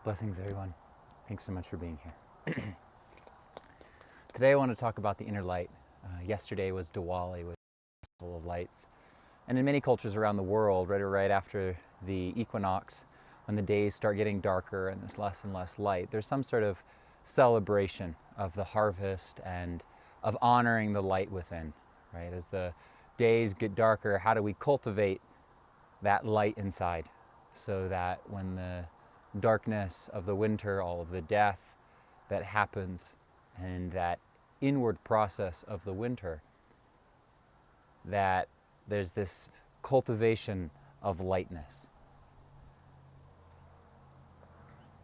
Blessings, everyone. Thanks so much for being here. Today I want to talk about the inner light. Yesterday was Diwali, with full of lights. And in many cultures around the world, right after the equinox, when the days start getting darker and there's less and less light, there's some sort of celebration of the harvest and of honoring the light within, right? As the days get darker, how do we cultivate that light inside so that when the darkness of the winter, all of the death that happens, and that inward process of the winter, that there's this cultivation of lightness.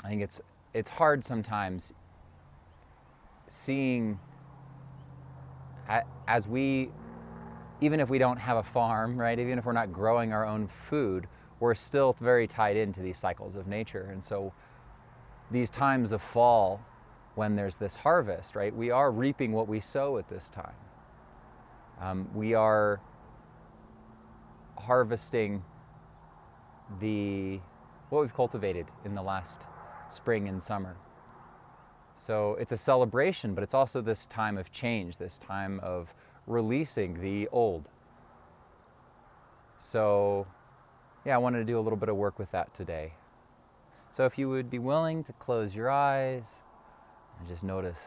I think it's hard sometimes seeing as we, even if we don't have a farm, right? Even if we're not growing our own food, we're still very tied into these cycles of nature. And so these times of fall, when there's this harvest, right? We are reaping what we sow at this time. We are harvesting what we've cultivated in the last spring and summer. So it's a celebration, but it's also this time of change, this time of releasing the old. So yeah, I wanted to do a little bit of work with that today. So if you would be willing to close your eyes and just notice,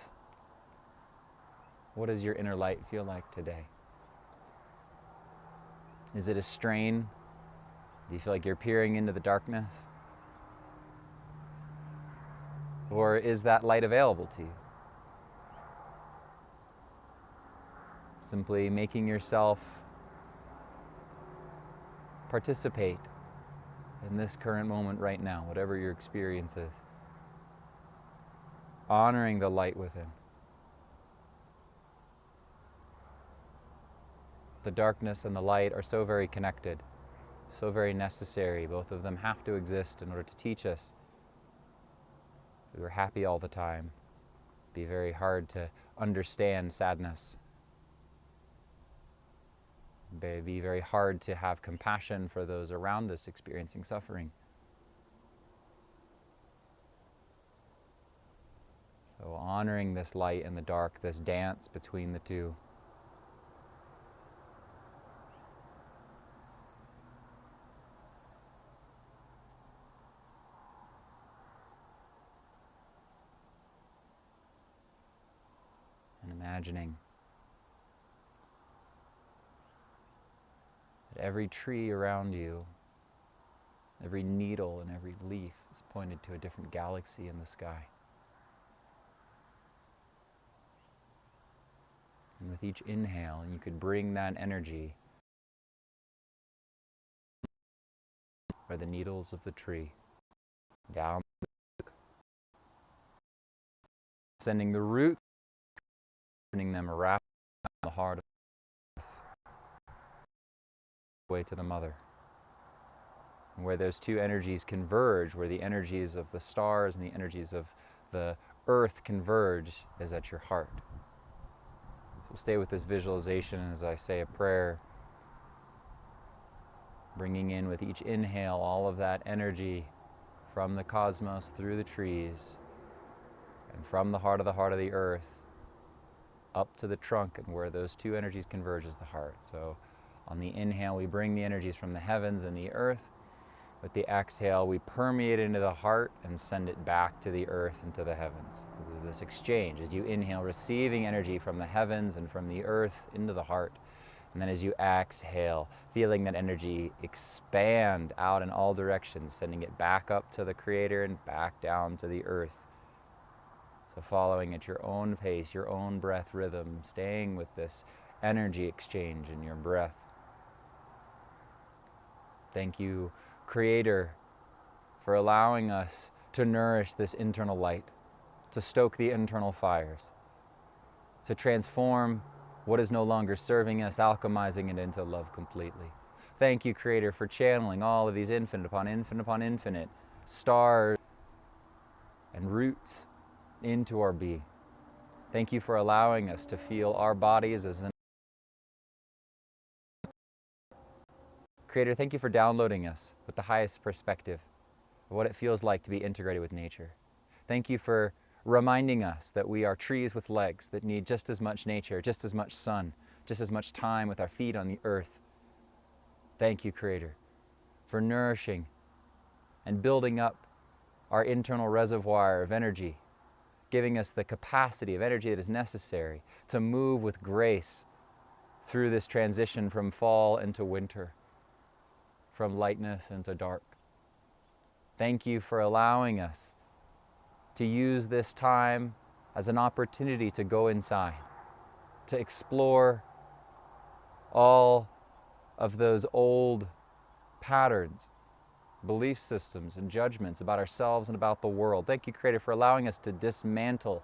what does your inner light feel like today? Is it a strain? Do you feel like you're peering into the darkness? Or is that light available to you? Simply making yourself participate in this current moment right now, whatever your experience is. Honoring the light within. The darkness and the light are so very connected, so very necessary. Both of them have to exist in order to teach us. If we were happy all the time, it'd be very hard to understand sadness. It'd be very hard to have compassion for those around us experiencing suffering. So honoring this light and the dark, this dance between the two. And imagining that every tree around you, every needle and every leaf is pointed to a different galaxy in the sky. And with each inhale, you could bring that energy by the needles of the tree down, sending the roots, turning them around the heart of the earth, way to the mother. And where those two energies converge, where the energies of the stars and the energies of the earth converge, is at your heart. So stay with this visualization as I say a prayer, bringing in with each inhale all of that energy from the cosmos through the trees and from the heart of the earth up to the trunk, and where those two energies converge is the heart. So on the inhale, we bring the energies from the heavens and the earth. With the exhale, we permeate into the heart and send it back to the earth and to the heavens. So there's this exchange as you inhale, receiving energy from the heavens and from the earth into the heart. And then as you exhale, feeling that energy expand out in all directions, sending it back up to the Creator and back down to the earth. So following at your own pace, your own breath rhythm, staying with this energy exchange in your breath. Thank you, Creator, for allowing us to nourish this internal light, to stoke the internal fires, to transform what is no longer serving us, alchemizing it into love completely. Thank you, Creator, for channeling all of these infinite upon infinite upon infinite stars and roots into our being. Thank you for allowing us to feel our bodies as an Creator, thank you for downloading us with the highest perspective, what it feels like to be integrated with nature. Thank you for reminding us that we are trees with legs that need just as much nature, just as much sun, just as much time with our feet on the earth. Thank you, Creator, for nourishing and building up our internal reservoir of energy, giving us the capacity of energy that is necessary to move with grace through this transition from fall into winter, from lightness into dark. Thank you for allowing us to use this time as an opportunity to go inside, to explore all of those old patterns, belief systems, and judgments about ourselves and about the world. Thank you, Creator, for allowing us to dismantle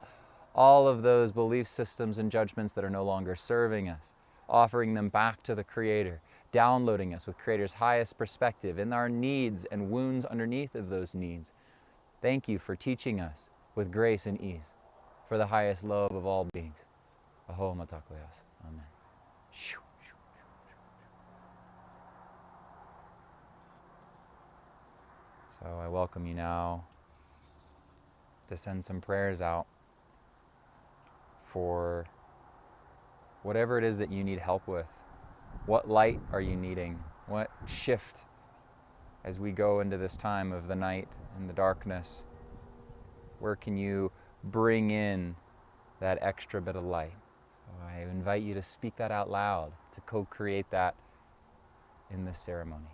all of those belief systems and judgments that are no longer serving us, offering them back to the Creator, downloading us with Creator's highest perspective in our needs and wounds underneath of those needs. Thank you for teaching us with grace and ease for the highest love of all beings. Aho matakoyas. Amen. So I welcome you now to send some prayers out for whatever it is that you need help with. What light are you needing? What shift as we go into this time of the night and the darkness? Where can you bring in that extra bit of light? So I invite you to speak that out loud, to co-create that in this ceremony.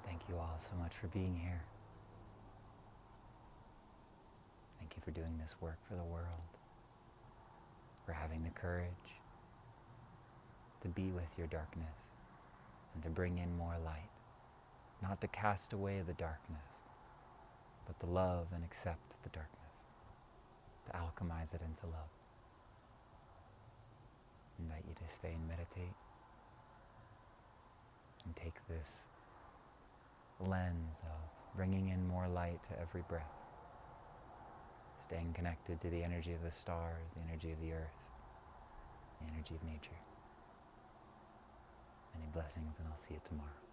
Thank you all so much for being here. Thank you for doing this work for the world, for having the courage to be with your darkness and to bring in more light, not to cast away the darkness, but to love and accept the darkness, to alchemize it into love. I invite you to stay and meditate and take this lens of bringing in more light to every breath, staying connected to the energy of the stars, the energy of the earth, the energy of nature, Many blessings, and I'll see you tomorrow.